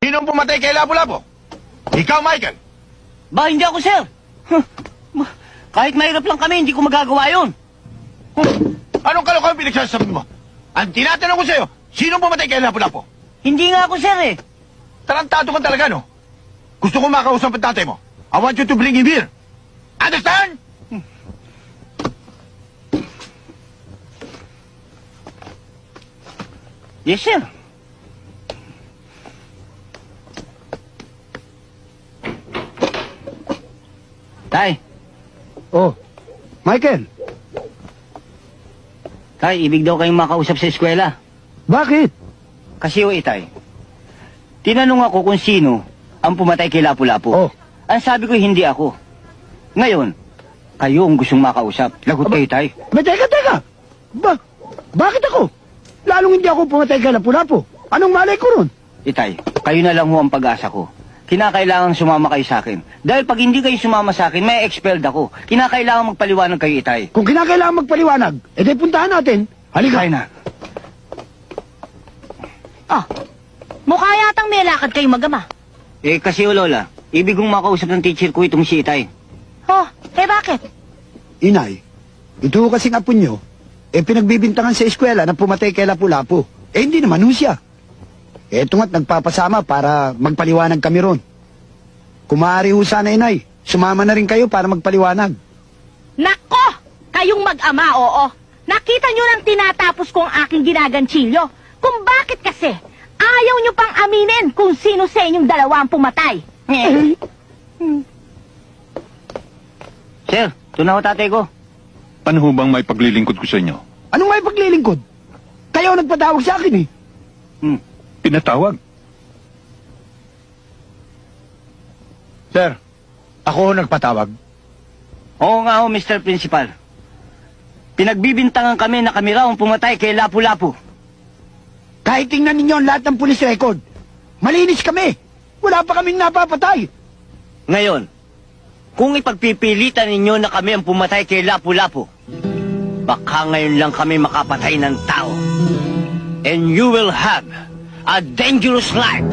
Sinong pumatay kay Lapu-Lapu? Ikaw, Michael. Ba, hindi ako, sir. Kahit mahirap lang kami, hindi ko magagawa yun. Anong kalokohan pinagsasabi mo? Ang tinatanong ko sa'yo, sinong pumatay kay Lapu-Lapu? Hindi nga ako, sir, eh. Tarantado ka talaga, no? Gusto ko makausap ang tatay mo. I want you to bring him here. Understand? Yes, sir. Tay, Oh, Michael, tay, ibig daw kayong makausap sa eskwela. bakit? Kasi o itay, tinanong ako kung sino ang pumatay kay Lapu-Lapu. Oh. Ang sabi ko, hindi ako. Ngayon, kayo ang gustong makausap. Lagot kayo, tay. Teka. Bakit ako? Lalong hindi ako pumatay kay Lapu-Lapu. Anong malay ko ron? Itay, kayo na lang ho ang pag-asa ko. Kinakailangan sumama kayo sa akin. Dahil pag hindi kayo sumama sa akin, may expelled ako. Kinakailangan magpaliwanag kayo, itay. Kung kinakailangan magpaliwanag, edi puntahan natin. Halika. Kaya na. Ah, mukha yatang may lakad kayo magama. Eh, kasi o Lola, ibig kong makausap ng teacher ko itong si itay. Oh, bakit? Inay, ito kasing apo nyo, pinagbibintangan sa eskwela na pumatay kay Lapu-Lapu. Hindi naman ho siya. Eto nga't nagpapasama para magpaliwanag kami ron. Kung maaari ho sana, Inay, sumama na rin kayo para magpaliwanag. Nako! Kayong mag-ama, oo. Nakita nyo nang tinatapos ko ang aking ginaganchilyo. Kung bakit kasi, ayaw nyo pang aminin kung sino sa inyong dalawa ang pumatay. Sir, ito na ho tatay ko. Ano ho bang may paglilingkod ko sa inyo? Anong may paglilingkod? Kayo ang nagpatawag sa akin eh. Pinatawag? Sir, ako ho nagpatawag. Oo nga ho, Mr. Principal. Pinagbibintangan kami na kami raw ang pumatay kay Lapu-Lapu. Kahit tingnan ninyo ang lahat ng police record, malinis kami. Wala pa kaming napapatay. Ngayon, kung ipagpipilitan ninyo na kami ang pumatay kay Lapu-Lapu, baka ngayon lang kami makapatay ng tao. And you will have a dangerous life.